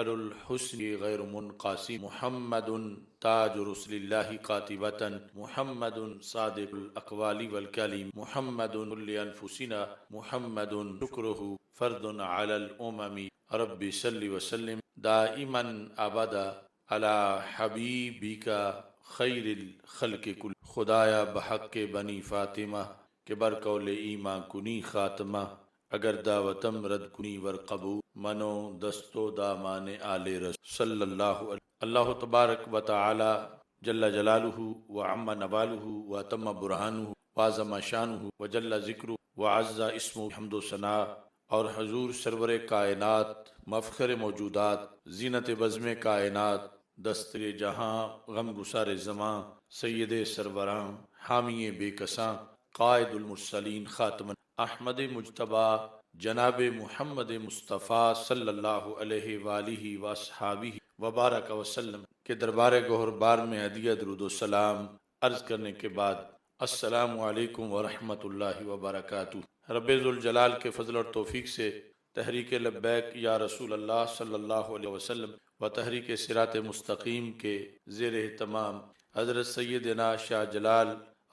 الحسن غیر منقاسم محمد تاج رسل اللہ قاطبۃ محمد صادق الاقوال والکلم محمد لانفسنا محمد شکرہ فرد علی الامم رب صلی وسلم دائما ابدا علی حبیبک خیر الخلق کل خدایا بحق بنی فاطمہ کہ برقول ایمان کنی خاتمہ اگر دعوتم رد کنی ورقبو منو دستو دامان آل رسول صلی اللہ علیہ اللہ تبارک و تعالی جل جلالہ و عم نوالہ و تم برہانہ و عظم شانہ و جل ذکرہ و عز اسمہ حمد و ثناء اور حضور سرور کائنات مفخر موجودات زینت بزم کائنات دستر جہاں غم گسار زماں سید سروراں حامی بے کساں قائد المرسلین خاتم احمد مجتبی جناب محمد مصطفیٰ صلی اللہ علیہ وآلہ وصحابہ وبارک وسلم کے دربار گوہر بار میں ہدیہ درود و سلام عرض کرنے کے بعد السلام علیکم ورحمۃ اللہ وبرکاتہ۔ رب ذوالجلال کے فضل اور توفیق سے تحریک لبیک یا رسول اللہ صلی اللہ علیہ وسلم و تحریک صراط مستقیم کے زیر اہتمام حضرت سیدنا شاہ جلال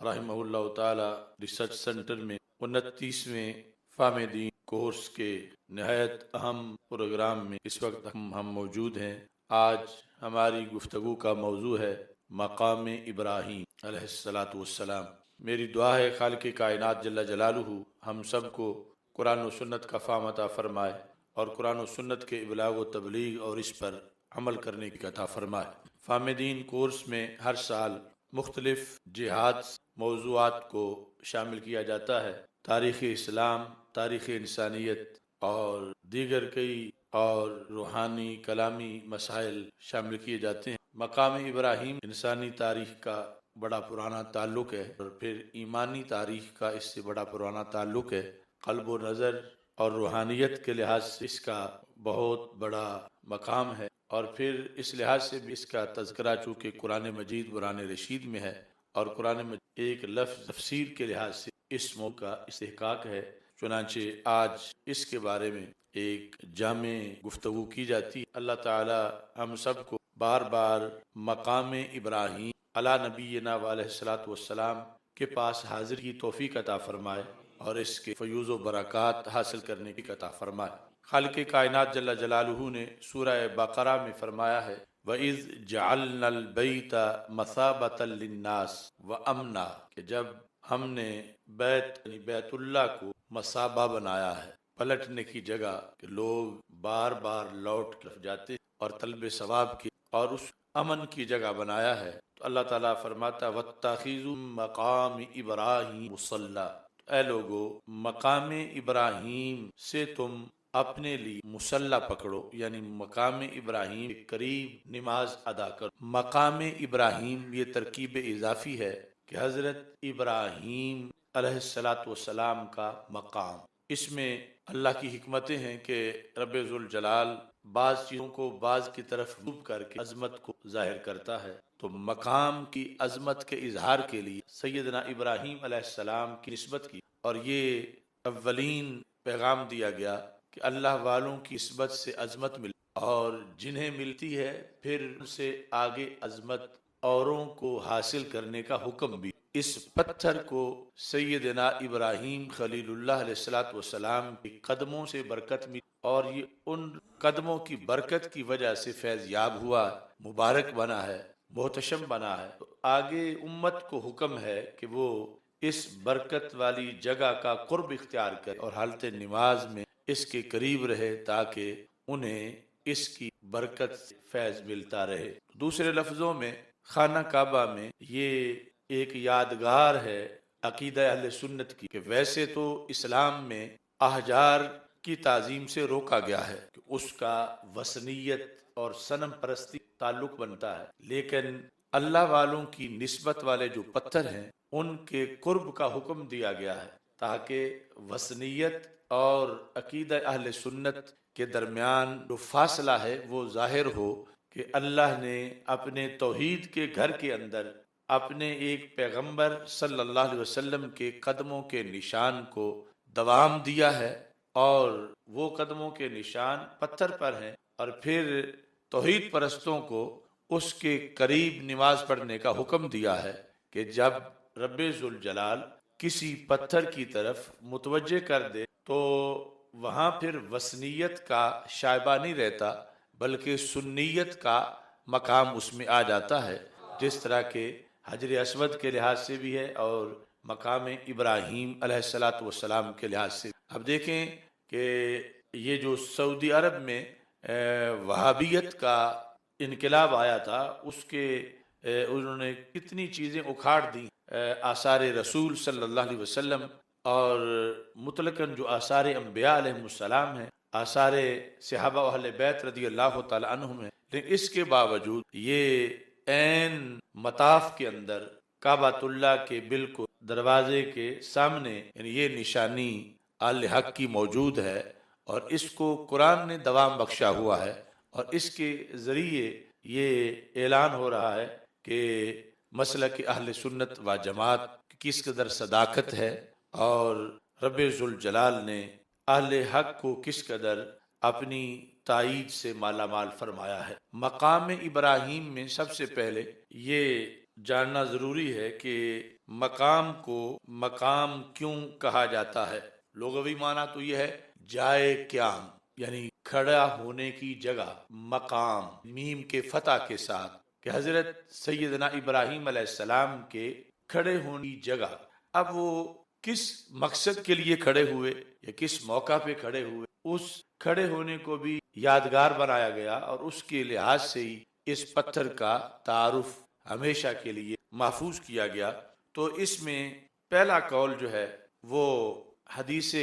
رحمہ اللہ تعالی ریسرچ سینٹر میں 29ویں فہم دین کورس کے نہایت اہم پروگرام میں اس وقت ہم موجود ہیں۔ آج ہماری گفتگو کا موضوع ہے مقام ابراہیم علیہ الصلاۃ والسلام۔ میری دعا ہے خالق کائنات جل جلالہ ہم سب کو قرآن و سنت کا فہم عطا فرمائے اور قرآن و سنت کے ابلاغ و تبلیغ اور اس پر عمل کرنے کی عطا فرمائے۔ فہم دین کورس میں ہر سال مختلف جہاد موضوعات کو شامل کیا جاتا ہے۔ تاریخ اسلام، تاریخ انسانیت اور دیگر کئی اور روحانی کلامی مسائل شامل کیے جاتے ہیں۔ مقام ابراہیم انسانی تاریخ کا بڑا پرانا تعلق ہے اور پھر ایمانی تاریخ کا اس سے بڑا پرانا تعلق ہے۔ قلب و نظر اور روحانیت کے لحاظ سے اس کا بہت بڑا مقام ہے اور پھر اس لحاظ سے بھی اس کا تذکرہ چونکہ قرآن مجید قرآن رشید میں ہے اور قرآن مجید ایک لفظ تفسیر کے لحاظ سے اس موقع کا استحقاق ہے، چنانچہ آج اس کے بارے میں ایک جامع گفتگو کی جاتی ہے۔ اللہ تعالی ہم سب کو بار بار مقام ابراہیم علی نبینا علیہ الصلاۃ والسلام کے پاس حاضر کی توفیق عطا فرمائے اور اس کے فیوز و برکات حاصل کرنے کی عطا فرمائے۔ خالق کائنات جل جلالہ نے سورہ بقرہ میں فرمایا ہے وَإِذْ جَعَلْنَا الْبَيْتَ مَثَابَةً لِلنَّاسِ وَأَمْنًا کہ جب ہم نے بیت اللہ کو مثابہ بنایا ہے، پلٹنے کی جگہ کہ لوگ بار بار لوٹ کر جاتے اور طلب ثواب کی، اور اس امن کی جگہ بنایا ہے۔ تو اللہ تعالیٰ فرماتا وَاتَّخِذُوا مَقَامِ إِبْرَاهِيمَ مُصَلًّى، اے لوگو مقام ابراہیم سے تم اپنے لیے مصلی پکڑو، یعنی مقام ابراہیم کے قریب نماز ادا کرو۔ مقام ابراہیم یہ ترکیب اضافی ہے کہ حضرت ابراہیم علیہ الصلاۃ والسلام کا مقام، اس میں اللہ کی حکمتیں ہیں کہ رب ذوالجلال بعض چیزوں کو بعض کی طرف روب کر کے عظمت کو ظاہر کرتا ہے، تو مقام کی عظمت کے اظہار کے لیے سیدنا ابراہیم علیہ السلام کی نسبت کی، اور یہ اولین پیغام دیا گیا کہ اللہ والوں کی نسبت سے عظمت مل اور جنہیں ملتی ہے پھر ان سے آگے عظمت اوروں کو حاصل کرنے کا حکم بھی۔ اس پتھر کو سیدنا ابراہیم خلیل اللہ علیہ الصلاۃ والسلام کے قدموں سے برکت ملی اور یہ ان قدموں کی برکت کی وجہ سے فیض یاب ہوا، مبارک بنا ہے، محتشم بنا ہے۔ تو آگے امت کو حکم ہے کہ وہ اس برکت والی جگہ کا قرب اختیار کرے اور حالت نماز میں اس کے قریب رہے تاکہ انہیں اس کی برکت سے فیض ملتا رہے۔ دوسرے لفظوں میں خانہ کعبہ میں یہ ایک یادگار ہے عقیدہ اہل سنت کی کہ ویسے تو اسلام میں احجار کی تعظیم سے روکا گیا ہے کہ اس کا وثنیت اور صنم پرستی تعلق بنتا ہے، لیکن اللہ والوں کی نسبت والے جو پتھر ہیں ان کے قرب کا حکم دیا گیا ہے تاکہ وثنیت اور عقیدہ اہل سنت کے درمیان جو فاصلہ ہے وہ ظاہر ہو کہ اللہ نے اپنے توحید کے گھر کے اندر اپنے ایک پیغمبر صلی اللہ علیہ وسلم کے قدموں کے نشان کو دوام دیا ہے، اور وہ قدموں کے نشان پتھر پر ہیں اور پھر توحید پرستوں کو اس کے قریب نماز پڑھنے کا حکم دیا ہے کہ جب رب ذوالجلال کسی پتھر کی طرف متوجہ کر دے تو وہاں پھر وثنیت کا شائبہ نہیں رہتا، بلکہ سنیت کا مقام اس میں آ جاتا ہے، جس طرح کہ حجر اسود کے لحاظ سے بھی ہے اور مقام ابراہیم علیہ السلام کے لحاظ سے۔ اب دیکھیں کہ یہ جو سعودی عرب میں وہابیت کا انقلاب آیا تھا، اس کے انہوں نے کتنی چیزیں اکھاڑ دیں، آثار رسول صلی اللہ علیہ وسلم اور مطلقاً جو آثار انبیاء علیہ السلام ہیں، آثار صحابہ و اہل بیت رضی اللہ تعالی عنہم ہیں، لیکن اس کے باوجود یہ عین مطاف کے اندر کعبۃ اللہ کے بالکل دروازے کے سامنے یعنی یہ نشانی اہل حق کی موجود ہے، اور اس کو قرآن نے دوام بخشا ہوا ہے، اور اس کے ذریعے یہ اعلان ہو رہا ہے کہ مسلک اہل سنت و جماعت کس قدر صداقت ہے، اور رب ذوالجلال نے اہل حق کو کس قدر اپنی تائید سے مالا مال فرمایا ہے۔ مقام ابراہیم میں سب سے پہلے یہ جاننا ضروری ہے کہ مقام کو مقام کیوں کہا جاتا ہے۔ لغوی معنی تو یہ ہے جائے قیام، یعنی کھڑا ہونے کی جگہ، مقام میم کے فتح کے ساتھ، کہ حضرت سیدنا ابراہیم علیہ السلام کے کھڑے ہونے کی جگہ۔ اب وہ کس مقصد کے لیے کھڑے ہوئے یا کس موقع پہ کھڑے ہوئے، اس کھڑے ہونے کو بھی یادگار بنایا گیا، اور اس کے لحاظ سے ہی اس پتھر کا تعارف ہمیشہ کے لیے محفوظ کیا گیا۔ تو اس میں پہلا قول جو ہے وہ حدیث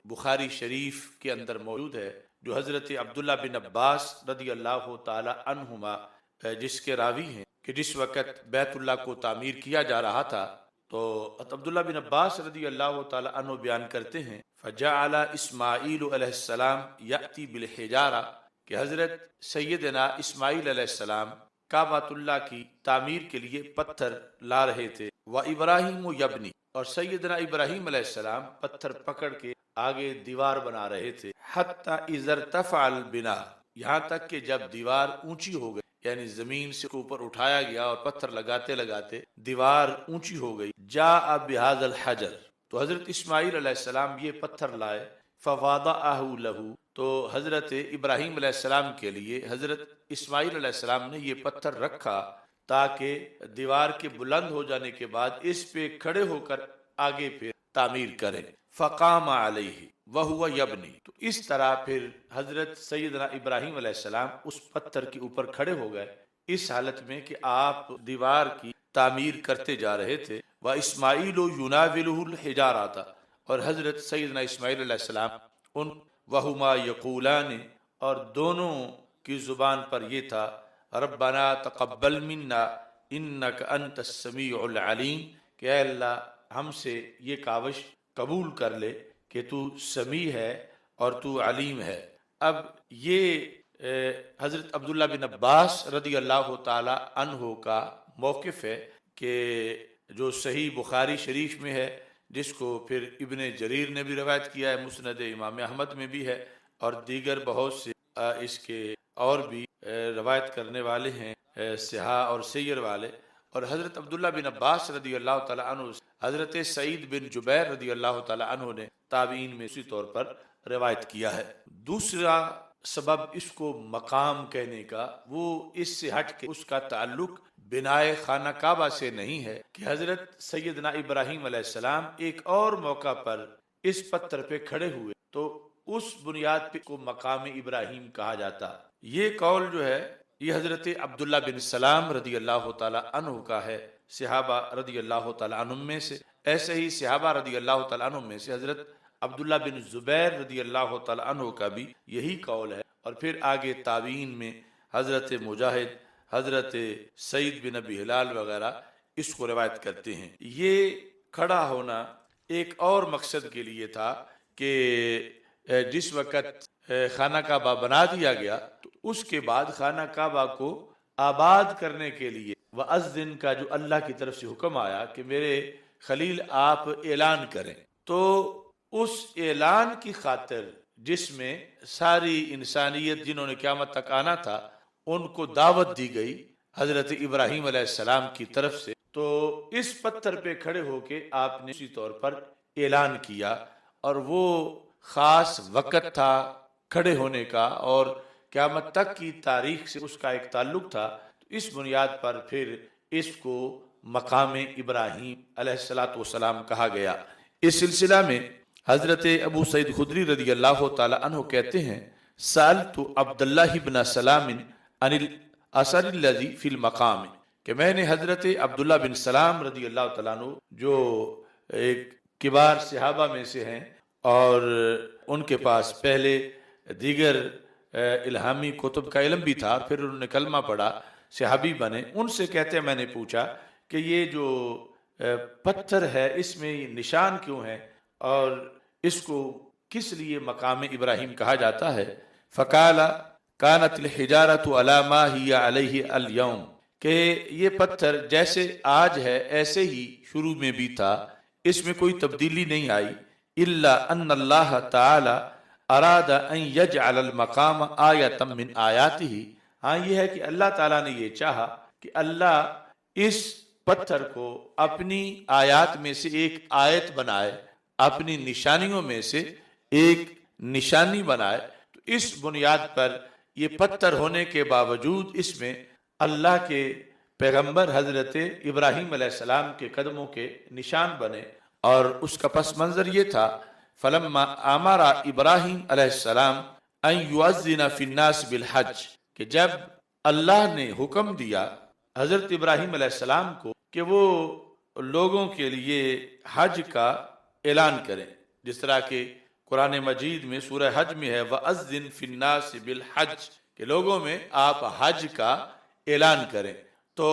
بخاری شریف کے اندر موجود ہے، جو حضرت عبداللہ بن عباس رضی اللہ تعالی عنہما جس کے راوی ہیں کہ جس وقت بیت اللہ کو تعمیر کیا جا رہا تھا تو عبداللہ بن عباس رضی اللہ تعالی عنہ بیان کرتے ہیں فجعل اسماعیل علیہ السلام یأتی بالحجارہ، کہ حضرت سیدنا اسماعیل علیہ السلام کعبۃ اللہ کی تعمیر کے لیے پتھر لا رہے تھے، وابراہیم یبنی، اور سیدنا ابراہیم علیہ السلام پتھر پکڑ کے آگے دیوار بنا رہے تھے، حتی اذا ارتفع البناء، یہاں تک کہ جب دیوار اونچی ہو گئی، یعنی زمین سے اوپر اٹھایا گیا اور پتھر لگاتے لگاتے دیوار اونچی ہو گئی، جاء بهذا الحجر، تو حضرت اسماعیل علیہ السلام یہ پتھر لائے، فوضعہ لہ، تو حضرت ابراہیم علیہ السلام کے لیے حضرت اسماعیل علیہ السلام نے یہ پتھر رکھا تاکہ دیوار کے بلند ہو جانے کے بعد اس پہ کھڑے ہو کر آگے پھر تعمیر کریں، فقام علیہ وہو یبنی، تو اس طرح پھر حضرت سیدنا ابراہیم علیہ السلام اس پتھر کے اوپر کھڑے ہو گئے، اس حالت میں کہ آپ دیوار کی تعمیر کرتے جا رہے تھے، واسماعیل یناولہ الحجارۃ، اور حضرت سیدنا اسماعیل علیہ السلام ان وہما یقولان، اور دونوں کی زبان پر یہ تھا ربنا تقبل منا انک انت السمیع العلیم، کہ اے اللہ ہم سے یہ کاوش قبول کر لے کہ تو سمیع ہے اور تو علیم ہے۔ اب یہ حضرت عبداللہ بن عباس رضی اللہ تعالی عنہ کا موقف ہے کہ جو صحیح بخاری شریف میں ہے، جس کو پھر ابن جریر نے بھی روایت کیا ہے، مسند امام احمد میں بھی ہے، اور دیگر بہت سے اس کے اور بھی روایت کرنے والے ہیں، صحاح اور سیر والے، اور حضرت عبداللہ بن عباس رضی اللہ تعالی عنہ حضرت سعید بن جبیر رضی اللہ تعالی عنہ نے تابعین میں اسی طور پر روایت کیا ہے۔ دوسرا سبب اس کو مقام کہنے کا وہ اس سے ہٹ کے اس کا تعلق بنائے خانہ کعبہ سے نہیں ہے کہ حضرت سیدنا ابراہیم علیہ السلام ایک اور موقع پر اس پتھر پہ کھڑے ہوئے تو اس بنیاد پہ کو مقام ابراہیم کہا جاتا۔ یہ قول جو ہے یہ حضرت عبداللہ بن سلام رضی اللہ تعالی عنہ کا ہے، صحابہ رضی اللہ تعالی عنہ میں سے، ایسے ہی صحابہ رضی اللہ تعالی عنہ میں سے حضرت عبداللہ بن زبیر رضی اللہ تعالی عنہ کا بھی یہی قول ہے، اور پھر آگے تابعین میں حضرت مجاہد، حضرت سعید بن ابی ہلال وغیرہ اس کو روایت کرتے ہیں۔ یہ کھڑا ہونا ایک اور مقصد کے لیے تھا کہ جس وقت خانہ کعبہ بنا دیا گیا تو اس کے بعد خانہ کعبہ کو آباد کرنے کے لیے وَأَذِّن کا جو اللہ کی طرف سے حکم آیا کہ میرے خلیل آپ اعلان کریں، تو اس اعلان کی خاطر جس میں ساری انسانیت جنہوں نے قیامت تک آنا تھا ان کو دعوت دی گئی حضرت ابراہیم علیہ السلام کی طرف سے، تو اس پتھر پہ کھڑے ہو کے آپ نے اسی طور پر اعلان کیا، اور وہ خاص وقت تھا کھڑے ہونے کا اور قیامت تک کی تاریخ سے اس کا ایک تعلق تھا، تو اس بنیاد پر پھر اس کو مقام ابراہیم علیہ السلام کہا گیا۔ اس سلسلہ میں حضرت ابو سعید خدری رضی اللہ تعالی عنہ کہتے ہیں سألت عبداللہ بن سلام عن الاثر الذی فی المقام، کہ میں نے حضرت عبداللہ بن سلام رضی اللہ تعالیٰ عنہ جو ایک کبار صحابہ میں سے ہیں اور ان کے پاس پہلے دیگر الہامی کتب کا علم بھی تھا، پھر انہوں نے کلمہ پڑھا، صحابی بنے، ان سے کہتے ہیں میں نے پوچھا کہ یہ جو پتھر ہے اس میں یہ نشان کیوں ہے اور اس کو کس لیے مقام ابراہیم کہا جاتا ہے؟ فقال کانت الحجارۃ علی ما ہی علیہ اليوم، کہ یہ پتھر جیسے آج ہے ایسے ہی شروع میں بھی تھا، اس میں کوئی تبدیلی نہیں آئی، الا ان اللہ تعالی اراد ان یجعل المقام آیۃ من آیاتہ، ہاں یہ ہے کہ اللہ تعالیٰ نے یہ چاہا کہ اللہ اس پتھر کو اپنی آیات میں سے ایک آیت بنائے، اپنی نشانیوں میں سے ایک نشانی بنائے، تو اس بنیاد پر یہ پتھر ہونے کے باوجود اس میں اللہ کے پیغمبر حضرت ابراہیم علیہ السلام کے قدموں کے نشان بنے، اور اس کا پس منظر یہ تھا فلما امر ابراہیم علیہ السلام ان یؤذن فی الناس بالحج، کہ جب اللہ نے حکم دیا حضرت ابراہیم علیہ السلام کو کہ وہ لوگوں کے لیے حج کا اعلان کریں، جس طرح کہ قرآن مجید میں سورہ حج میں ہے وَأَذِّن فِي النَّاسِ بِالْحَجِّ، کہ لوگوں میں آپ حج کا اعلان کریں، تو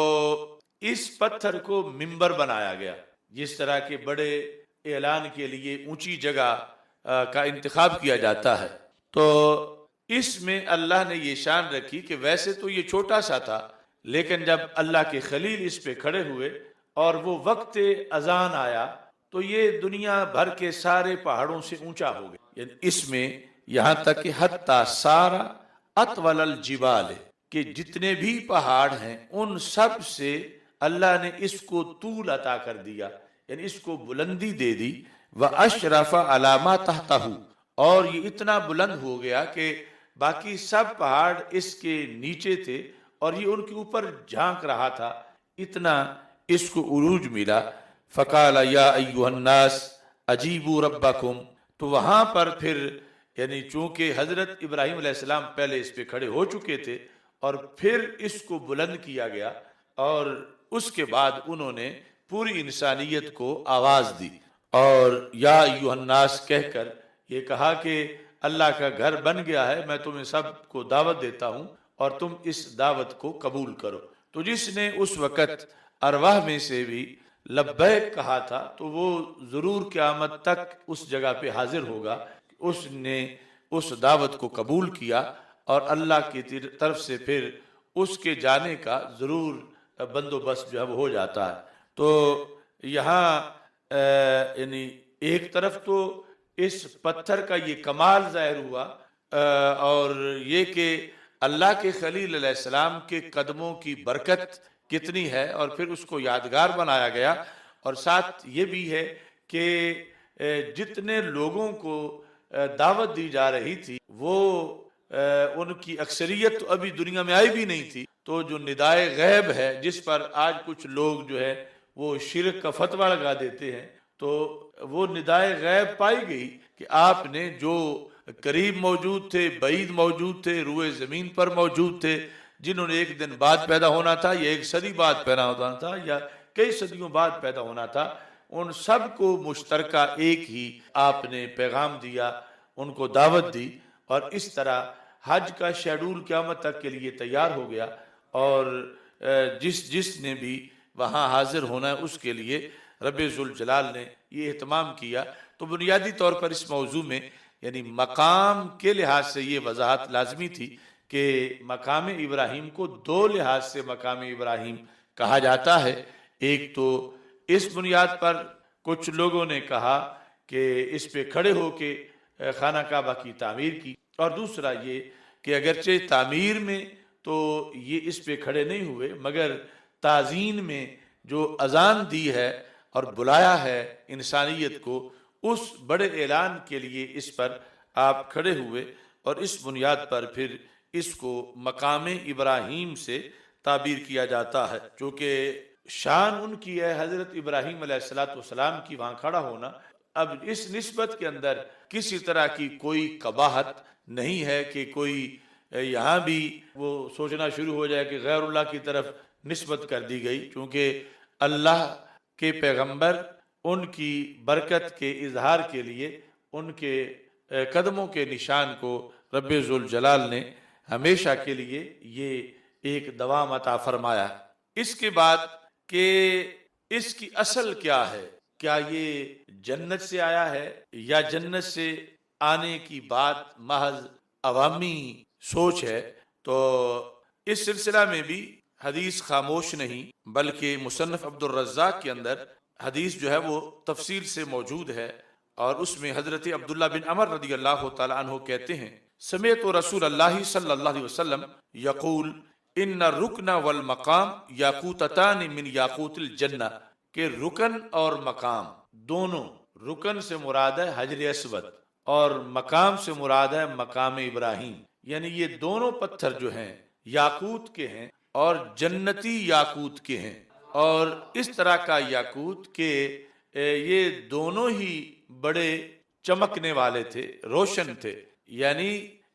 اس پتھر کو منبر بنایا گیا، جس طرح کے بڑے اعلان کے لیے اونچی جگہ کا انتخاب کیا جاتا ہے، تو اس میں اللہ نے یہ شان رکھی کہ ویسے تو یہ چھوٹا سا تھا، لیکن جب اللہ کے خلیل اس پہ کھڑے ہوئے اور وہ وقت اذان آیا تو یہ دنیا بھر کے سارے پہاڑوں سے اونچا ہو گیا، یعنی اس میں یہاں تک کہ حتی سارا اطول الجبال، کہ جتنے بھی پہاڑ ہیں ان سب سے اللہ نے اس کو طول عطا کر دیا، یعنی اس کو بلندی دے دی، وَأَشْرَفَ عَلَى مَا تَحْتَهُ، اور یہ اتنا بلند ہو گیا کہ باقی سب پہاڑ اس کے نیچے تھے اور یہ ان کے اوپر جھانک رہا تھا، اتنا اس کو عروج ملا۔ فقال یا ایھا الناس اجیبوا ربکم، تو وہاں پر پھر یعنی چونکہ حضرت ابراہیم علیہ السلام پہلے اس پہ کھڑے ہو چکے تھے اور پھر اس کو بلند کیا گیا، اور اس کے بعد انہوں نے پوری انسانیت کو آواز دی اور یا ایھا الناس کہہ کر یہ کہا کہ اللہ کا گھر بن گیا ہے، میں تمہیں سب کو دعوت دیتا ہوں اور تم اس دعوت کو قبول کرو۔ تو جس نے اس وقت ارواح میں سے بھی لبیک کہا تھا تو وہ ضرور قیامت تک اس جگہ پہ حاضر ہوگا، اس نے اس دعوت کو قبول کیا اور اللہ کی طرف سے پھر اس کے جانے کا ضرور بندوبست جو ہے وہ ہو جاتا ہے۔ تو یہاں یعنی ایک طرف تو اس پتھر کا یہ کمال ظاہر ہوا اور یہ کہ اللہ کے خلیل علیہ السلام کے قدموں کی برکت کتنی ہے، اور پھر اس کو یادگار بنایا گیا، اور ساتھ یہ بھی ہے کہ جتنے لوگوں کو دعوت دی جا رہی تھی وہ ان کی اکثریت تو ابھی دنیا میں آئی بھی نہیں تھی، تو جو ندائے غیب ہے جس پر آج کچھ لوگ جو ہے وہ شرک کا فتویٰ لگا دیتے ہیں، تو وہ ندائے غیب پائی گئی کہ آپ نے جو قریب موجود تھے، بعید موجود تھے، روئے زمین پر موجود تھے، جنہوں نے ایک دن بعد پیدا ہونا تھا یا ایک صدی بعد پیدا ہونا تھا یا کئی صدیوں بعد پیدا ہونا تھا، ان سب کو مشترکہ ایک ہی آپ نے پیغام دیا، ان کو دعوت دی، اور اس طرح حج کا شیڈول قیامت تک کے لیے تیار ہو گیا، اور جس نے بھی وہاں حاضر ہونا ہے اس کے لیے رب ذوالجلال نے یہ اہتمام کیا۔ تو بنیادی طور پر اس موضوع میں یعنی مقام کے لحاظ سے یہ وضاحت لازمی تھی کہ مقام ابراہیم کو دو لحاظ سے مقام ابراہیم کہا جاتا ہے۔ ایک تو اس بنیاد پر کچھ لوگوں نے کہا کہ اس پہ کھڑے ہو کے خانہ کعبہ کی تعمیر کی، اور دوسرا یہ کہ اگرچہ تعمیر میں تو یہ اس پہ کھڑے نہیں ہوئے، مگر تعظیم میں جو اذان دی ہے اور بلایا ہے انسانیت کو، اس بڑے اعلان کے لیے اس پر آپ کھڑے ہوئے، اور اس بنیاد پر پھر اس کو مقام ابراہیم سے تعبیر کیا جاتا ہے، چونکہ شان ان کی ہے حضرت ابراہیم علیہ السلام کی وہاں کھڑا ہونا۔ اب اس نسبت کے اندر کسی طرح کی کوئی قباحت نہیں ہے کہ کوئی یہاں بھی وہ سوچنا شروع ہو جائے کہ غیر اللہ کی طرف نسبت کر دی گئی، کیونکہ اللہ کے پیغمبر ان کی برکت کے اظہار کے لیے ان کے قدموں کے نشان کو رب ذوالجلال نے ہمیشہ کے لیے یہ ایک دوام عطا فرمایا۔ اس کے بعد کہ اس کی اصل کیا ہے، کیا یہ جنت سے آیا ہے یا جنت سے آنے کی بات محض عوامی سوچ ہے، تو اس سلسلہ میں بھی حدیث خاموش نہیں، بلکہ مصنف عبد الرزاق کے اندر حدیث جو ہے وہ تفصیل سے موجود ہے، اور اس میں حضرت عبداللہ بن عمر رضی اللہ تعالی عنہ کہتے ہیں سمعت رسول اللہ صلی اللہ علیہ وسلم یقول ان الرکن والمقام یاقوتتان من یاقوت الجنہ، کہ رکن اور مقام دونوں، رکن سے مراد ہے حجر اسود اور مقام سے مراد ہے مقام ابراہیم، یعنی یہ دونوں پتھر جو ہیں یاقوت کے ہیں اور جنتی یاقوت کے ہیں، اور اس طرح کا یاقوت کہ یہ دونوں ہی بڑے چمکنے والے تھے، روشن تھے، یعنی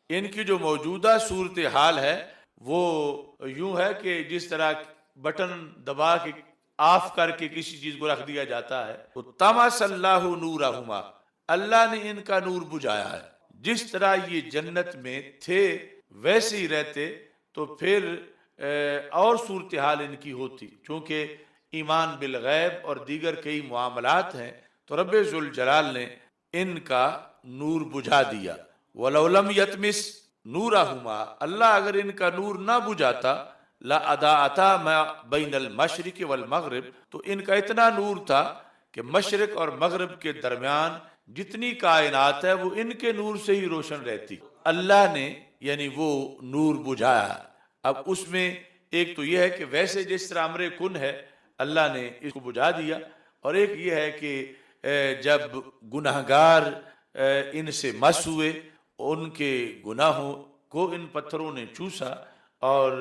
ان کی جو موجودہ صورتحال ہے وہ یوں ہے کہ جس طرح بٹن دبا کے آف کر کے کسی چیز کو رکھ دیا جاتا ہے، تو طمس اللہ نورہما، اللہ نے ان کا نور بجھایا ہے، جس طرح یہ جنت میں تھے ویسے ہی رہتے تو پھر اور صورتحال ان کی ہوتی، چونکہ ایمان بالغیب اور دیگر کئی معاملات ہیں، تو رب ذوالجلال نے ان کا نور بجھا دیا۔ وَلَوْ لَمْ يَتْمِسْ نُورَهُمَا، اللہ اگر ان کا نور نہ بجھاتا لَأَضَاءَتَا مَا بَيْنَ الْمَشْرِقِ وَالْمَغْرِبِ، تو ان کا اتنا نور تھا کہ مشرق اور مغرب کے درمیان جتنی کائنات ہے وہ ان کے نور سے ہی روشن رہتی، اللہ نے یعنی وہ نور بجھایا۔ اب اس میں ایک تو یہ ہے کہ ویسے جس طرح امر کن ہے اللہ نے اس کو بجھا دیا، اور ایک یہ ہے کہ جب گناہگار ان سے مس ہوئے، ان کے گناہوں کو ان پتھروں نے چوسا، اور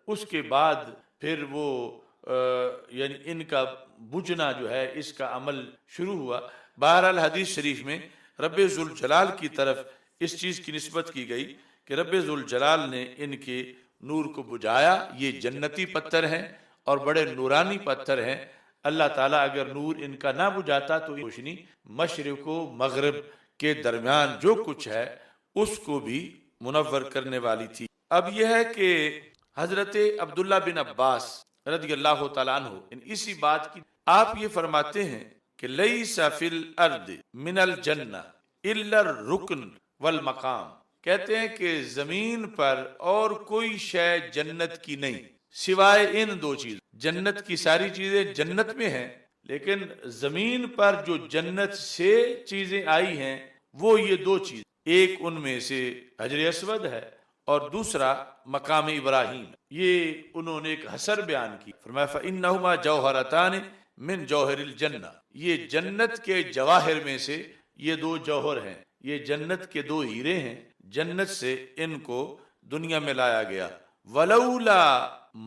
اس کے بعد پھر وہ یعنی ان کا بجھنا جو ہے اس کا عمل شروع ہوا۔ بہرحال حدیث شریف میں رب ذوالجلال کی طرف اس چیز کی نسبت کی گئی کہ رب ذوالجلال نے ان کے نور کو بجھایا، یہ جنتی پتھر ہیں اور بڑے نورانی پتھر ہیں، اللہ تعالیٰ اگر نور ان کا نہ بجھاتا تو روشنی مشرق و مغرب کے درمیان جو کچھ ہے اس کو بھی منور کرنے والی تھی۔ اب یہ ہے کہ حضرت عبداللہ بن عباس رضی اللہ تعالیٰ عنہ اسی بات کی آپ یہ فرماتے ہیں کہ لیس فی الارض من الجنہ الا الرکن والمقام، کہتے ہیں کہ زمین پر اور کوئی شے جنت کی نہیں سوائے ان دو چیز، جنت کی ساری چیزیں جنت میں ہیں، لیکن زمین پر جو جنت سے چیزیں آئی ہیں وہ یہ دو چیز، ایک ان میں سے حجر اسود ہے اور دوسرا مقام ابراہیم۔ یہ انہوں نے ایک حسر بیان کی، فرمایا فَإِنَّهُمَا جَوْهَرَتَانِ مِن جَوْهَرِ الْجَنَّةِ، یہ جنت کے جواہر میں سے یہ دو جوہر ہیں، یہ جنت کے دو ہیرے ہیں، جنت سے ان کو دنیا میں لایا گیا۔ وَلَوْلَا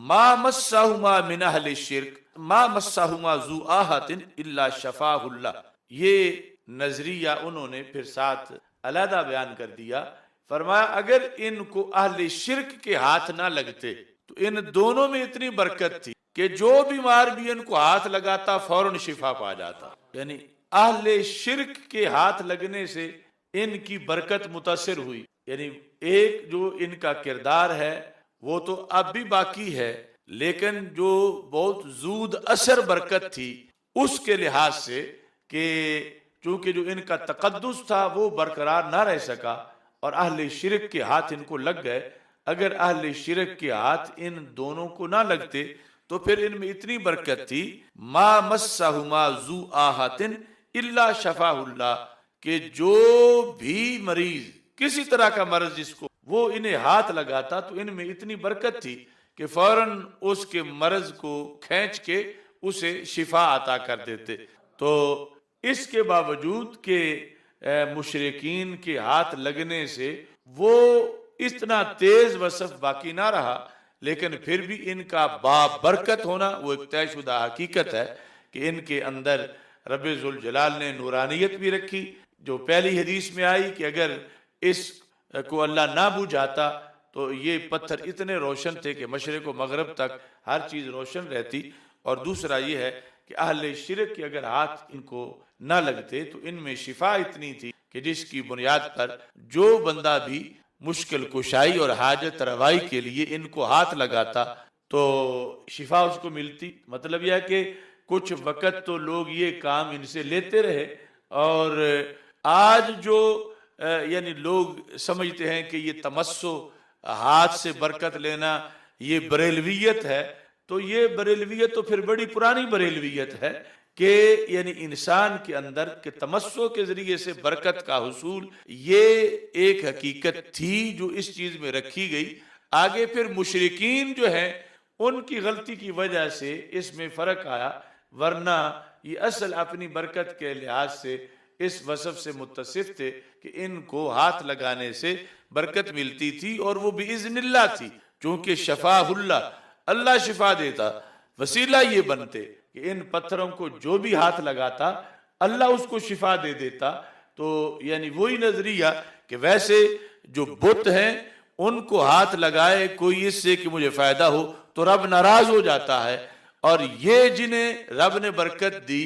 مَا مَسَّهُمَا مِنْ أَهْلِ الشِّرْكِ مَا مَسَّهُمَا ذُو آهَةٍ إِلَّا شَفَاهُ اللَّهُ، یہ نظریہ انہوں نے پھر ساتھ علیحدہ بیان کر دیا، فرمایا اگر ان کو اہل شرک کے ہاتھ نہ لگتے تو ان دونوں میں اتنی برکت تھی کہ جو بیمار بھی ان کو ہاتھ لگاتا فوراً شفا پا جاتا، یعنی اہل شرک کے ہاتھ لگنے سے ان کی برکت متاثر ہوئی، یعنی ایک جو ان کا کردار ہے وہ تو اب بھی باقی ہے، لیکن جو بہت زود اثر برکت تھی اس کے لحاظ سے کہ چونکہ جو ان کا تقدس تھا وہ برقرار نہ رہ سکا اور اہل شرک کے ہاتھ ان کو لگ گئے، اگر اہل شرک کے ہاتھ ان دونوں کو نہ لگتے تو پھر ان میں اتنی برکت تھی ما مسہما ذو آہۃ الا شفاہ اللہ، کہ جو بھی مریض کسی طرح کا مرض جس کو وہ انہیں ہاتھ لگاتا تو ان میں اتنی برکت تھی کہ فوراً اس کے مرض کو کھینچ کے اسے شفا عطا کر دیتے۔ تو اس کے باوجود کہ مشرکین کے ہاتھ لگنے سے وہ اتنا تیز وصف باقی نہ رہا، لیکن پھر بھی ان کا بابرکت ہونا وہ ایک طے شدہ حقیقت ہے کہ ان کے اندر رب ذوالجلال نے نورانیت بھی رکھی، جو پہلی حدیث میں آئی کہ اگر اس کو اللہ نہ بجھاتا تو یہ پتھر اتنے روشن تھے کہ مشرق و مغرب تک ہر چیز روشن رہتی۔ اور دوسرا یہ ہے کہ اہل شرک کے اگر ہاتھ ان کو نہ لگتے تو ان میں شفا اتنی تھی کہ جس کی بنیاد پر جو بندہ بھی مشکل کشائی اور حاجت روائی کے لیے ان کو ہاتھ لگاتا تو شفا اس کو ملتی۔ مطلب یہ ہے کہ کچھ وقت تو لوگ یہ کام ان سے لیتے رہے، اور آج جو یعنی لوگ سمجھتے ہیں کہ یہ تمسو ہاتھ سے برکت لینا یہ بریلویت ہے، تو یہ بریلویت تو پھر بڑی پرانی بریلویت ہے کہ یعنی انسان کے اندر کہ تمسو کے ذریعے سے برکت کا حصول یہ ایک حقیقت تھی جو اس چیز میں رکھی گئی۔ آگے پھر مشرکین جو ہیں ان کی غلطی کی وجہ سے اس میں فرق آیا، ورنہ یہ اصل اپنی برکت کے لحاظ سے اس وصف سے متصف تھے کہ ان کو ہاتھ لگانے سے برکت ملتی تھی، اور وہ بِإِذْنِ اللہ تھی، چونکہ شفاء اللہ، اللہ شفا دیتا، وسیلہ یہ بنتے کہ ان پتھروں کو جو بھی ہاتھ لگاتا اللہ اس کو شفا دے دیتا۔ تو یعنی وہی نظریہ کہ ویسے جو بت ہیں ان کو ہاتھ لگائے کوئی اس سے کہ مجھے فائدہ ہو تو رب ناراض ہو جاتا ہے، اور یہ جنہیں رب نے برکت دی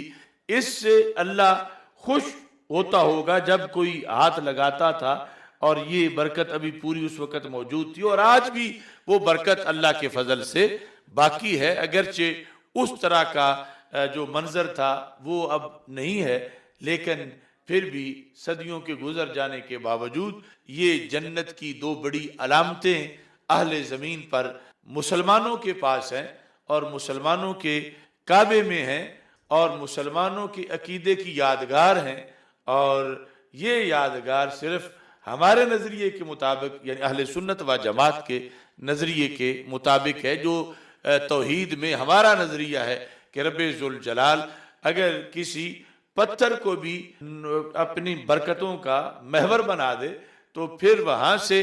اس سے اللہ خوش ہوتا ہوگا جب کوئی ہاتھ لگاتا تھا، اور یہ برکت ابھی پوری اس وقت موجود تھی، اور آج بھی وہ برکت اللہ کے فضل سے باقی ہے، اگرچہ اس طرح کا جو منظر تھا وہ اب نہیں ہے، لیکن پھر بھی صدیوں کے گزر جانے کے باوجود یہ جنت کی دو بڑی علامتیں اہل زمین پر مسلمانوں کے پاس ہیں، اور مسلمانوں کے کعبے میں ہیں، اور مسلمانوں کے عقیدے کی یادگار ہیں، اور یہ یادگار صرف ہمارے نظریے کے مطابق یعنی اہل سنت و جماعت کے نظریے کے مطابق ہے، جو توحید میں ہمارا نظریہ ہے کہ رب ذوالجلال اگر کسی پتھر کو بھی اپنی برکتوں کا محور بنا دے تو پھر وہاں سے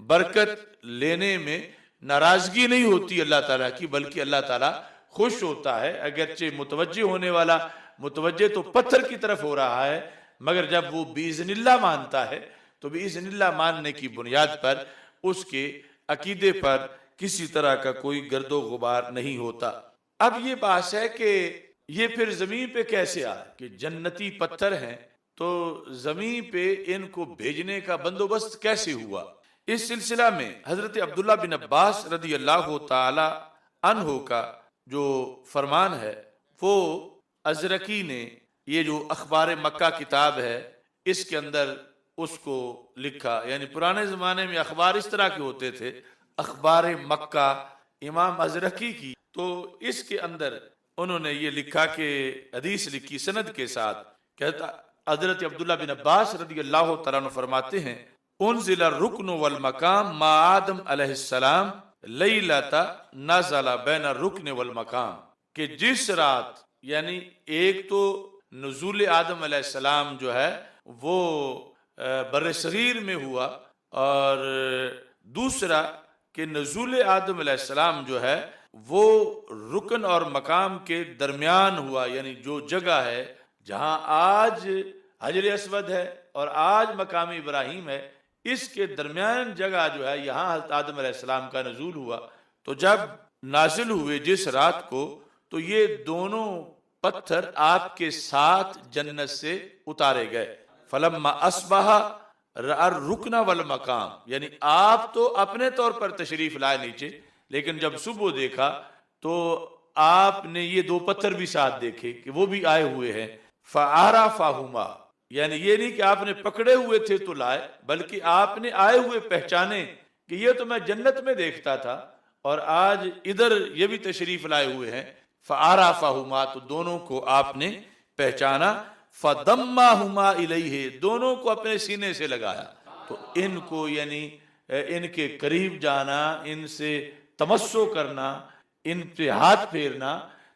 برکت لینے میں ناراضگی نہیں ہوتی اللہ تعالیٰ کی، بلکہ اللہ تعالیٰ خوش ہوتا ہے۔ اگرچہ متوجہ ہونے والا متوجہ تو پتھر کی طرف ہو رہا ہے، مگر جب وہ بِإِذْنِ اللہ مانتا ہے تو بِإِذْنِ اللہ ماننے کی بنیاد پر اس کے عقیدے پر کسی طرح کا کوئی گرد و غبار نہیں ہوتا۔ اب یہ بات ہے کہ یہ پھر زمین پہ کیسے آئے کہ جنتی پتھر ہیں، تو زمین پہ ان کو بھیجنے کا بندوبست کیسے ہوا؟ اس سلسلہ میں حضرت عبداللہ بن عباس رضی اللہ تعالی عنہ کا جو فرمان ہے وہ ازرقی نے یہ جو اخبار مکہ کتاب ہے اس کے اندر اس کو لکھا۔ یعنی پرانے زمانے میں اخبار اس طرح کے ہوتے تھے، اخبار مکہ امام ازرقی کی، تو اس کے اندر انہوں نے یہ لکھا کہ حدیث لکھی سند کے ساتھ، کہتا حضرت عبداللہ بن عباس رضی اللہ تعالیٰ عنہ فرماتے ہیں انزل الرکن والمقام ما آدم علیہ السلام لیلتا نزل بین الرکن والمقام، کہ جس رات یعنی ایک تو نزول آدم علیہ السلام جو ہے وہ بر صغیر میں ہوا، اور دوسرا کہ نزول آدم علیہ السلام جو ہے وہ رکن اور مقام کے درمیان ہوا، یعنی جو جگہ ہے جہاں آج حجر اسود ہے اور آج مقام ابراہیم ہے، اس کے درمیان جگہ جو ہے یہاں حضرت آدم علیہ السلام کا نزول ہوا۔ تو جب نازل ہوئے جس رات کو تو یہ دونوں پتھر آپ کے ساتھ جنت سے اتارے گئے۔ فلما اصبح رأى الرکن والمقام، یعنی آپ تو اپنے طور پر تشریف لائے نیچے، لیکن جب صبح دیکھا تو آپ نے یہ دو پتھر بھی ساتھ دیکھے کہ وہ بھی آئے ہوئے ہیں۔ فعرفہما، یعنی یہ نہیں کہ آپ نے پکڑے ہوئے تھے تو لائے، بلکہ آپ نے آئے ہوئے پہچانے کہ یہ تو میں جنت میں دیکھتا تھا اور آج ادھر یہ بھی تشریف لائے ہوئے ہیں۔ فعرفہما، تو دونوں کو آپ نے پہچانا۔ فَضَمَّهُمَا إِلَيْهِ، دونوں کو اپنے سینے سے لگایا. تو ان کو یعنی ان کے قریب جانا، ان سے تمسو کرنا، ان پہ ہاتھ پھیرنا،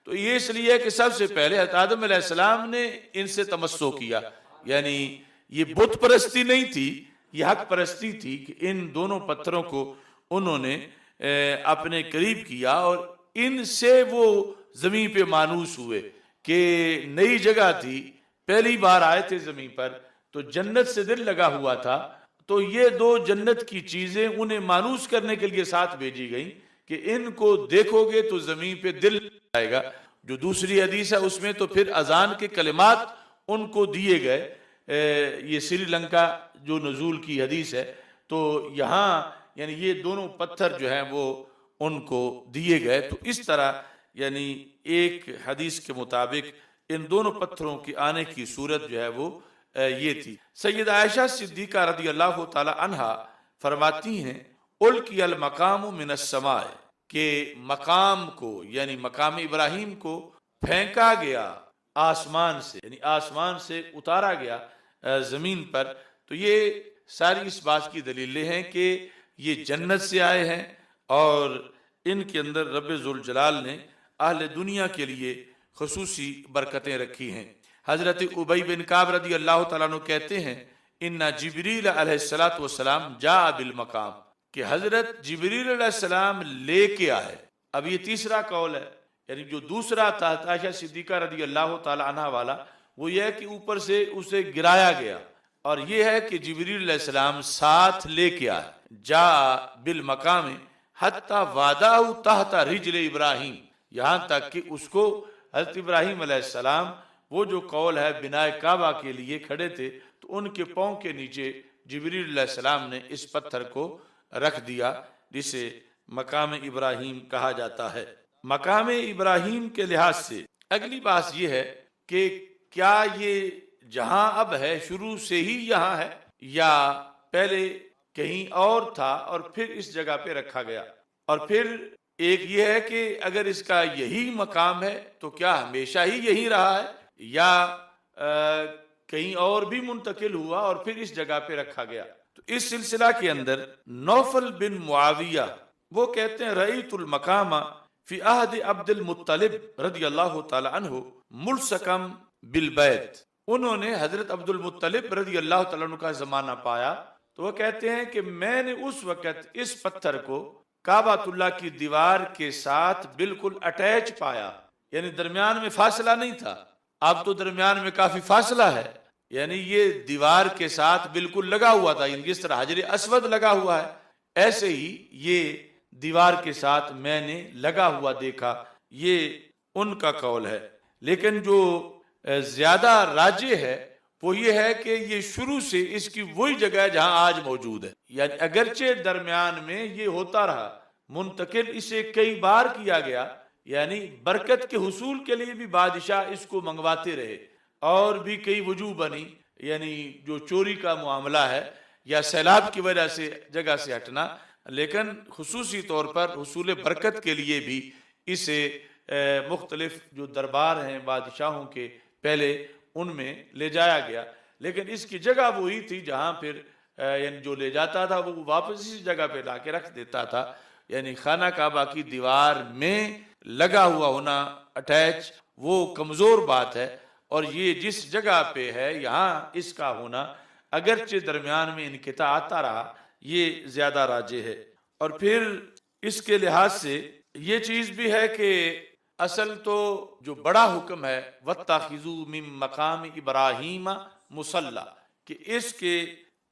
تو یہ اس لیے کہ سب سے پہلے حضرت آدم علیہ السلام نے ان سے تمسو کیا. یعنی یہ بت پرستی نہیں تھی، یہ حق پرستی تھی کہ ان دونوں پتھروں کو انہوں نے اپنے قریب کیا، اور ان سے وہ زمین پہ مانوس ہوئے کہ نئی جگہ تھی، پہلی بار آئے تھے زمین پر، تو جنت سے دل لگا ہوا تھا، تو یہ دو جنت کی چیزیں انہیں مانوس کرنے کے لیے ساتھ بھیجی گئیں کہ ان کو دیکھو گے تو زمین پہ دل آئے گا. جو دوسری حدیث ہے اس میں تو پھر اذان کے کلمات ان کو دیے گئے. یہ سری لنکا جو نزول کی حدیث ہے، تو یہاں یعنی یہ دونوں پتھر جو ہیں وہ ان کو دیے گئے. تو اس طرح یعنی ایک حدیث کے مطابق ان دونوں پتھروں کی آنے کی صورت جو ہے وہ یہ تھی. سیدہ عائشہ صدیقہ رضی اللہ تعالی عنہا فرماتی ہیں القی المقام من السماء، کہ مقام کو یعنی مقام ابراہیم کو پھینکا گیا آسمان سے، یعنی آسمان سے اتارا گیا زمین پر. تو یہ ساری اس بات کی دلیلیں ہیں کہ یہ جنت سے آئے ہیں، اور ان کے اندر رب ذوالجلال نے اہل دنیا کے لیے خصوصی برکتیں رکھی ہیں. حضرت ابی بن کعب رضی اللہ تعالیٰ عنہ کہتے ہیں ان جبریل علیہ السلام جاء بالمقام، کہ حضرت جبریل علیہ السلام لے کے آئے. اب یہ تیسرا قول ہے، یعنی جو دوسرا تھا عائشہ صدیقہ رضی اللہ تعالی عنہ والا، وہ یہ ہے کہ اوپر سے اسے گرایا گیا، اور یہ ہے کہ جبریل علیہ السلام ساتھ لے کے آئے. جاء بالمقام حتی واداہ تحت رجل ابراہیم، یہاں تک کہ اس کو حضرت ابراہیم علیہ السلام، وہ جو قول ہے بنائے کعبہ کے لیے کھڑے تھے، تو ان کے پاؤں کے نیچے جبریل علیہ السلام نے اس پتھر کو رکھ دیا، جسے مقام ابراہیم کہا جاتا ہے. مقام ابراہیم کے لحاظ سے اگلی بات یہ ہے کہ کیا یہ جہاں اب ہے شروع سے ہی یہاں ہے، یا پہلے کہیں اور تھا اور پھر اس جگہ پہ رکھا گیا. اور پھر ایک یہ ہے کہ اگر اس کا یہی مقام ہے تو کیا ہمیشہ ہی یہی رہا ہے، یا کہیں اور بھی منتقل ہوا اور پھر اس جگہ پہ رکھا گیا. تو اس سلسلہ کے اندر نوفل بن معاویہ وہ کہتے ہیں رأیت المقام فی عہد عبد المطلب رضی اللہ تعالی عنہ ملصقم بالبیت، انہوں نے حضرت عبد المطلب رضی اللہ تعالیٰ عنہ کا زمانہ پایا. تو وہ کہتے ہیں کہ میں نے اس وقت اس پتھر کو کعبۃ اللہ کی دیوار کے ساتھ بالکل اٹیچ پایا، یعنی درمیان میں فاصلہ نہیں تھا. اب تو درمیان میں کافی فاصلہ ہے، یعنی یہ دیوار کے ساتھ بالکل لگا ہوا تھا، یعنی جس طرح حجر اسود لگا ہوا ہے ایسے ہی یہ دیوار کے ساتھ میں نے لگا ہوا دیکھا. یہ ان کا قول ہے. لیکن جو زیادہ راجح ہے وہ یہ ہے کہ یہ شروع سے اس کی وہی جگہ ہے جہاں آج موجود ہے، یعنی اگرچہ درمیان میں یہ ہوتا رہا، منتقل اسے کئی بار کیا گیا، یعنی برکت کے حصول کے لیے بھی بادشاہ اس کو منگواتے رہے، اور بھی کئی وجوہ بنی، یعنی جو چوری کا معاملہ ہے یا سیلاب کی وجہ سے جگہ سے ہٹنا، لیکن خصوصی طور پر حصول برکت کے لیے بھی اسے مختلف جو دربار ہیں بادشاہوں کے پہلے ان میں لے جایا گیا. لیکن اس کی جگہ وہی تھی جہاں پھر یعنی جو لے جاتا تھا وہ واپس اسی جگہ پہ لا کے رکھ دیتا تھا. یعنی خانہ کعبہ کی دیوار میں لگا ہوا ہونا اٹیچ وہ کمزور بات ہے، اور یہ جس جگہ پہ ہے یہاں اس کا ہونا اگرچہ درمیان میں انقطاع آتا رہا یہ زیادہ راجح ہے. اور پھر اس کے لحاظ سے یہ چیز بھی ہے کہ اصل تو جو بڑا حکم ہے وَاتَّخِذُوا مِن مَقَامِ إِبْرَاهِيمَ مُصَلَّى، کہ اس کے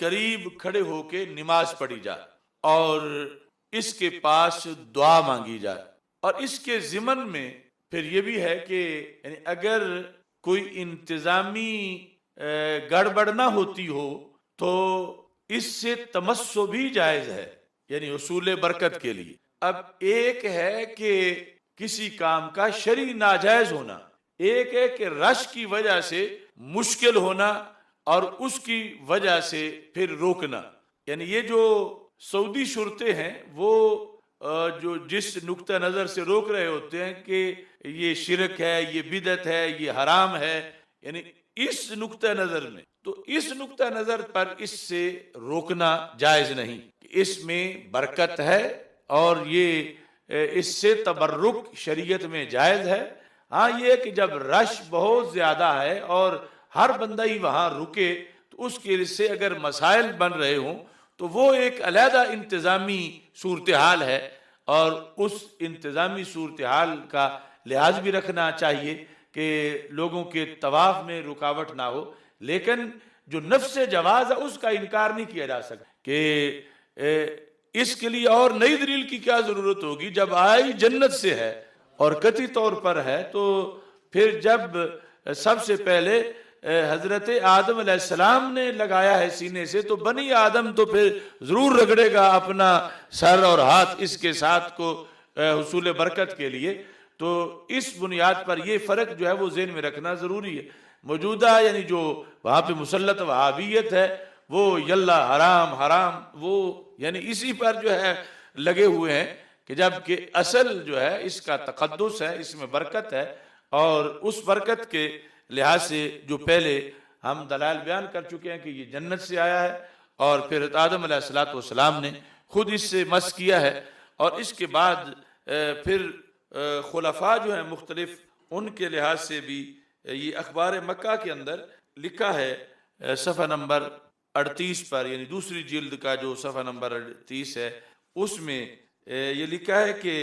قریب کھڑے ہو کے نماز پڑھی جائے اور اس کے پاس دعا مانگی جائے. اور اس کے ضمن میں پھر یہ بھی ہے کہ یعنی اگر کوئی انتظامی گڑبڑ نہ ہوتی ہو تو اس سے تمسو بھی جائز ہے، یعنی حصول برکت کے لیے. اب ایک ہے کہ کسی کام کا شرعی ناجائز ہونا، ایک ہے کہ رش کی وجہ سے مشکل ہونا اور اس کی وجہ سے پھر روکنا. یعنی یہ جو سعودی شرطیں ہیں وہ جو جس نقطہ نظر سے روک رہے ہوتے ہیں کہ یہ شرک ہے، یہ بدعت ہے، یہ حرام ہے، یعنی اس نقطہ نظر میں، تو اس نقطہ نظر پر اس سے روکنا جائز نہیں، اس میں برکت ہے اور یہ اس سے تبرک شریعت میں جائز ہے۔ ہاں یہ کہ جب رش بہت زیادہ ہے اور ہر بندہ ہی وہاں رکے تو اس کے سے اگر مسائل بن رہے ہوں تو وہ ایک علیحدہ انتظامی صورتحال ہے، اور اس انتظامی صورتحال کا لحاظ بھی رکھنا چاہیے کہ لوگوں کے طواف میں رکاوٹ نہ ہو۔ لیکن جو نفس جواز ہے اس کا انکار نہیں کیا جا سکتا کہ اس کے لیے اور نئی دلیل کی کیا ضرورت ہوگی، جب آئی جنت سے ہے اور قطعی طور پر ہے، تو پھر جب سب سے پہلے حضرت آدم علیہ السلام نے لگایا ہے سینے سے، تو بنی آدم تو پھر ضرور رگڑے گا اپنا سر اور ہاتھ اس کے ساتھ کو حصول برکت کے لیے۔ تو اس بنیاد پر یہ فرق جو ہے وہ ذہن میں رکھنا ضروری ہے۔ موجودہ یعنی جو وہاں پہ مسلط وہابیت ہے وہ یلا حرام حرام، وہ یعنی اسی پر جو ہے لگے ہوئے ہیں، کہ جبکہ اصل جو ہے اس کا تقدس ہے، اس میں برکت ہے، اور اس برکت کے لحاظ سے جو پہلے ہم دلائل بیان کر چکے ہیں کہ یہ جنت سے آیا ہے، اور پھر آدم علیہ السلام نے خود اس سے مس کیا ہے، اور اس کے بعد پھر خلفاء جو ہیں مختلف، ان کے لحاظ سے بھی یہ اخبار مکہ کے اندر لکھا ہے صفحہ نمبر 38 پر، یعنی دوسری جلد کا جو صفحہ نمبر 38 ہے، اس میں یہ لکھا ہے کہ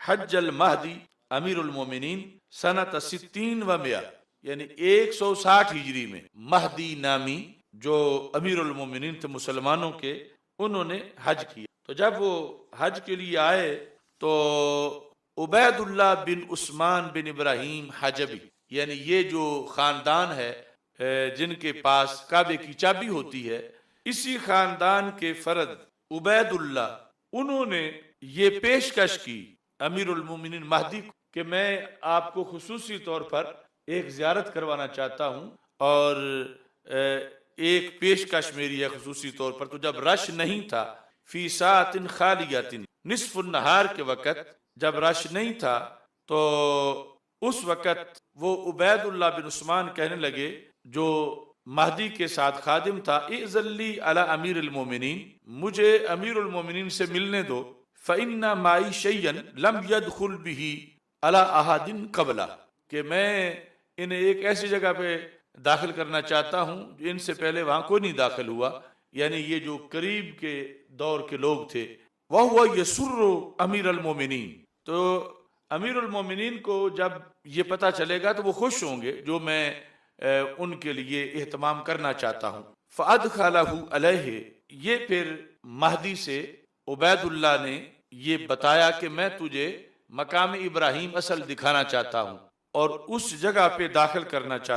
حج المہدی امیر المومنین سنت 60 و 100، یعنی 160 ہجری میں مہدی نامی جو امیر المومنین تھے مسلمانوں کے، انہوں نے حج کیا۔ تو جب وہ حج کے لیے آئے تو عبید اللہ بن عثمان بن ابراہیم حجبی، یعنی یہ جو خاندان ہے جن کے پاس کعبے کی چابی ہوتی ہے، اسی خاندان کے فرد عبید اللہ، انہوں نے یہ پیشکش کی امیر المومنین مہدی کو کہ میں آپ کو خصوصی طور پر ایک زیارت کروانا چاہتا ہوں، اور ایک پیشکش میری ہے خصوصی طور پر۔ تو جب رش نہیں تھا، فی ساعت خالیۃ، نصف النہار کے وقت جب رش نہیں تھا، تو اس وقت وہ عبید اللہ بن عثمان کہنے لگے جو مہدی کے ساتھ خادم تھا، اذن لی علی امیر المومنین، مجھے امیر المومنین سے ملنے دو، فإن معی شیئا لم يدخل به علی احد قبلہ، کہ میں انہیں ایک ایسی جگہ پہ داخل کرنا چاہتا ہوں جو ان سے پہلے وہاں کوئی نہیں داخل ہوا، یعنی یہ جو قریب کے دور کے لوگ تھے۔ وَهُوَ يَسُرُّ امیر المومنین، تو امیر المومنین کو جب یہ پتہ چلے گا تو وہ خوش ہوں گے جو میں ان کے لیے اہتمام کرنا چاہتا ہوں۔ فَأَدْخَلَهُ عَلَيْهِ، یہ پھر مہدی سے عبید اللہ نے یہ بتایا کہ میں تجھے مقام ابراہیم اصل دکھانا چاہتا ہوں اور اس جگہ پہ داخل کرنا چاہتا ہوں۔